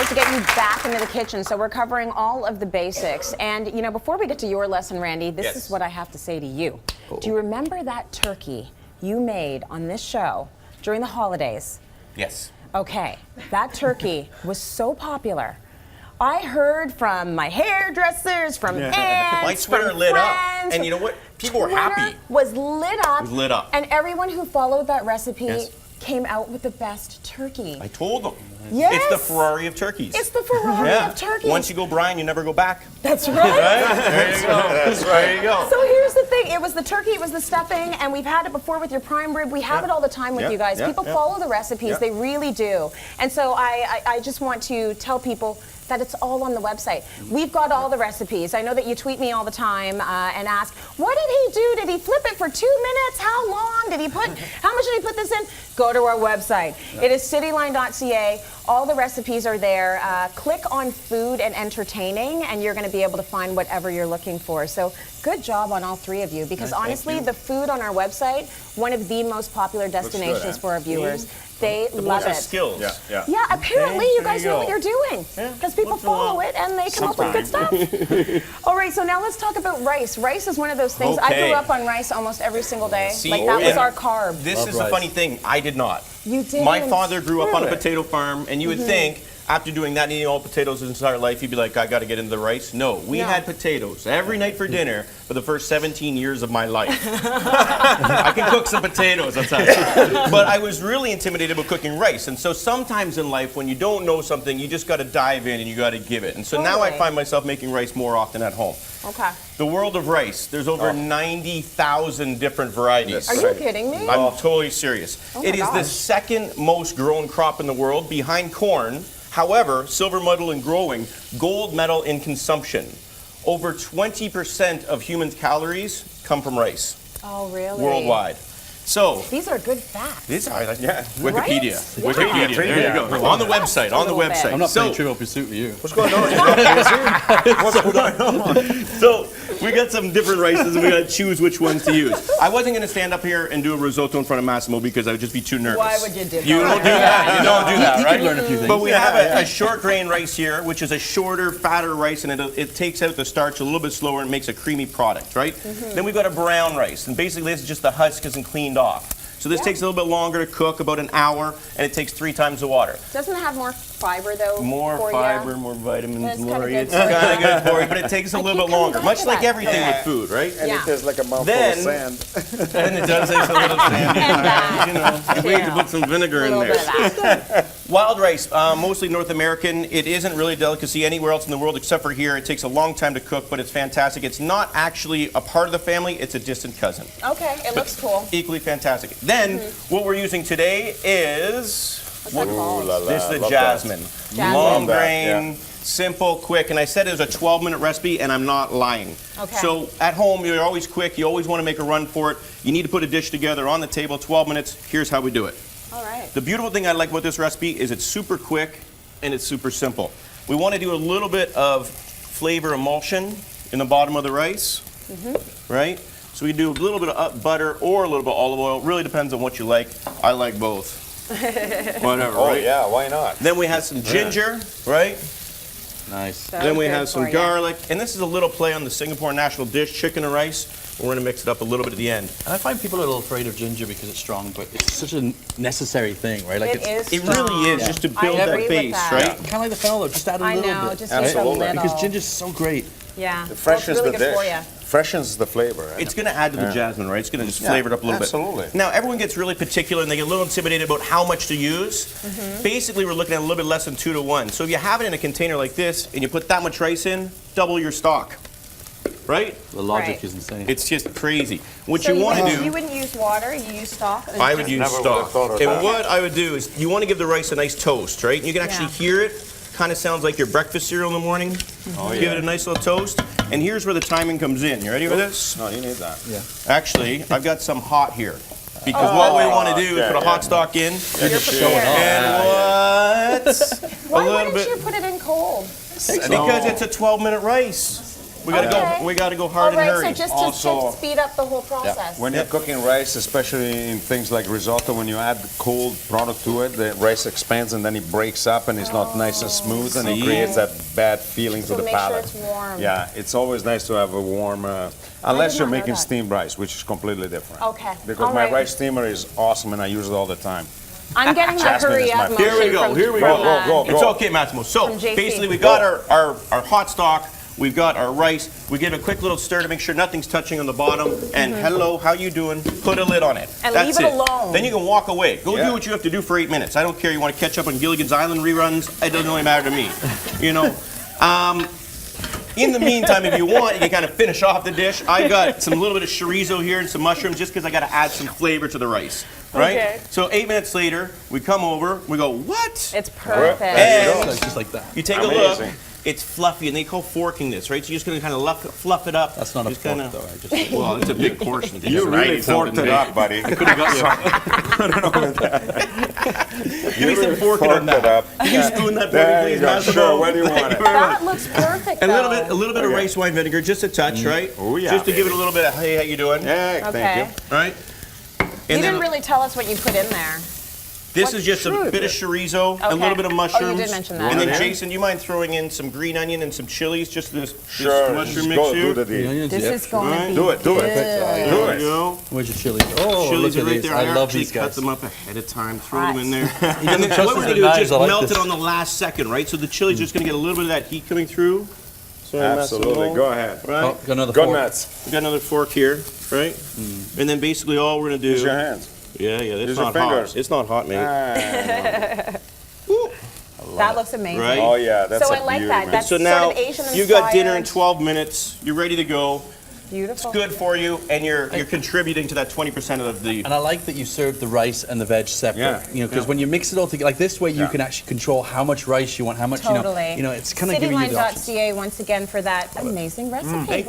like to get you back into the kitchen, so we're covering all of the basics. And, you know, before we get to your lesson, Randy, this is what I have to say to you. Do you remember that turkey you made on this show during the holidays? Yes. Okay, that turkey was so popular. I heard from my hairdressers, from aunts, my Twitter from lit friends, up, and you know what? People were happy. Was lit up. It was lit up. And everyone who followed that recipe came out with the best turkey. I told them. Yes. It's the Ferrari of turkeys. It's the Ferrari of turkeys. Once you go Brian, you never go back. That's right. There you go. That's right. There you go. So here's the thing. It was the turkey, it was the stuffing, and we've had it before with your prime rib. We have it all the time with you guys. People follow the recipes. They really do. And so I just want to tell people that it's all on the website. We've got all the recipes. I know that you tweet me all the time and ask, what did he do? Did he flip it for 2 minutes? How long? Did he put, how much did he put this in? Go to our website. It is cityline.ca. All the recipes are there. Click on food and entertaining and you're gonna be able to find whatever you're looking for. So good job on all three of you, because honestly, the food on our website, one of the most popular destinations for our viewers. They love it. Skills. Yeah, apparently you guys know what you're doing, because people follow it and they come up with good stuff. All right, so now let's talk about rice. Rice is one of those things. I grew up on rice almost every single day. Like that was our carb. This is the funny thing. I did not. You did. My father grew up on a potato farm, and you would think, after doing that and eating all potatoes his entire life, he'd be like, I got to get into the rice. No, we had potatoes every night for dinner for the first 17 years of my life. I can cook some potatoes, I'll tell you. But I was really intimidated about cooking rice. And so sometimes in life, when you don't know something, you just got to dive in and you got to give it. And so now I find myself making rice more often at home. Okay. The world of rice, there's over 90,000 different varieties. Are you kidding me? I'm totally serious. It is the second most grown crop in the world, behind corn. However, silver medal in growing, gold medal in consumption. Over 20% of human calories come from rice. Oh, really? Worldwide. So these are good facts. These are, Wikipedia. Right? Wikipedia. There you go. On the website. On the website. I'm not playing Trivial Pursuit with you. What's going on? What's going on? So we got some different rices, and we got to choose which ones to use. I wasn't going to stand up here and do a risotto in front of Massimo because I would just be too nervous. Why would you do that? You don't do that. You don't do that, right? You can learn a few things. But we have a short grain rice here, which is a shorter, fatter rice, and it takes out the starch a little bit slower and makes a creamy product, right? Then we've got a brown rice, and basically this is just the husk isn't cleaned off. So this takes a little bit longer to cook, about an hour, and it takes 3 times the water. Doesn't it have more fiber though? More fiber, more vitamins, more. It's kind of good for you, but it takes a little bit longer. Much like everything with food, right? And it tastes like a mouthful of sand. And it does taste a little sandy. You know, we need to put some vinegar in there. Wild rice, mostly North American. It isn't really a delicacy anywhere else in the world except for here. It takes a long time to cook, but it's fantastic. It's not actually a part of the family. It's a distant cousin. Okay, it looks cool. Equally fantastic. Then, what we're using today is... This is the jasmine. Long grain, simple, quick. And I said it was a 12-minute recipe, and I'm not lying. Okay. So at home, you're always quick. You always want to make a run for it. You need to put a dish together on the table, 12 minutes. Here's how we do it. All right. The beautiful thing I like about this recipe is it's super quick and it's super simple. We want to do a little bit of flavor emulsion in the bottom of the rice, right? So we do a little bit of butter or a little bit of olive oil. Really depends on what you like. I like both. Whatever, right? Yeah, why not? Then we have some ginger, right? Nice. Then we have some garlic. And this is a little play on the Singapore national dish, chicken and rice. We're going to mix it up a little bit at the end. And I find people a little afraid of ginger because it's strong, but it's such a necessary thing, right? Like it really is, just to build that base, right? Kind of like the fennel, just add a little bit. I know, just a little. Because ginger's so great. Yeah, it freshens really the good dish. For you. Freshens the flavor. Right? It's going to add to the jasmine, right? It's going to just flavor it up a little bit. Now, everyone gets really particular and they get a little intimidated about how much to use. Basically, we're looking at a little bit less than 2 to 1. So if you have it in a container like this and you put that much rice in, double your stock. Right? The logic is insane. It's just crazy. What so you want to do... You wouldn't use water, you use stock? I would use stock. And what I would do is, you want to give the rice a nice toast, right? You can actually hear it. Kind of sounds like your breakfast cereal in the morning. Give it a nice little toast. And here's where the timing comes in. You ready for this? No, you need that. Yeah. Actually, I've got some hot here. Because what we want to do is put a hot stock in. You're just showing off. And what? Why wouldn't you put it in cold? Because it's a 12-minute rice. We gotta go hard All right, and hurry. so just Also- to speed up the whole process. When you're cooking rice, especially in things like risotto, when you add cold product to it, the rice expands and then it breaks up and it's not nice and smooth, and it creates that bad feeling So to the make sure palate. it's warm. Yeah, it's always nice to have a warm, unless you're not know making that. steamed rice, which is completely different. Okay, Because all my right. rice steamer is awesome and I use it all the time. I'm getting the Jasmine hurry is my up favorite. motion Here we go, from, here we from, go. Go. It's okay, Massimo. So From JC. basically, we got our hot stock. We've got our rice. We give it a quick little stir to make sure nothing's touching on the bottom. And hello, how you doing? Put a lid on it. And That's leave it alone. Then you can walk away. Go Yeah. do what you have to do for 8 minutes. I don't care. You want to catch up on Gilligan's Island reruns? It doesn't really matter to me. You know. In the meantime, if you want, you can kind of finish off the dish. I got some little bit of chorizo here and some mushrooms just because I got to add some flavor to the rice. Right? Okay. So 8 minutes later, we come over. We go, what? It's perfect. And It's just like that. you take Amazing. a look. It's fluffy, and they call forking this, right? So you're just going to kind of fluff it up. That's not a Just fork, kinda- though. I just Well, it's a big portion. You really forked it up, buddy. Give me some forking on Forked it that. up. Can you spoon that for me, There you please, go. Massimo? Sure, when you want it. That looks perfect, A little though. bit of rice wine vinegar, just a touch, right? Oh, yeah, Just to give it baby. a little bit of, hey, how you doing? Yeah, Okay. thank you. Right? You And didn't really tell us what you put in there. this is just a bit of chorizo, a Okay. little bit of Oh, you mushrooms. did mention that. And then, Yeah. Jason, do you mind throwing in some green onion and some chilies? Just this Sure, mushroom just mix go here? do the The deed. onions, This yeah. is going to be Do it, do it. good. Do There it. you go. Where's your chili? Oh, Chilies look are at right these. there. I love actually these cut guys. them up ahead of time, throw them in there. He And doesn't then trust what we're us going to with do is knives, just I like melt this. it on the last second, right? So the chili's just going to get a little bit of that heat coming through. Sorry, Absolutely. Massimo. Go ahead. Right? Oh, got another Go fork. nuts. We got another fork here, right? And then basically all we're going to do. Use your hands. Yeah, it's Use your not fingers. hot. It's not hot, mate. That looks amazing. Right? Oh, yeah, that's So a I like beauty, that. man. That's So sort now of Asian you got dinner in inspired. 12 minutes. You're ready to go. Beautiful. Good for you, and you're contributing to that 20% of the. And I like that you serve the rice and the veg separate. Yeah. You know, because when you mix it all together, like this way, you Yeah. can actually control how much rice you want, how much, Totally. you know, it's kind of giving you the options. Cityline.ca once again for that amazing recipe.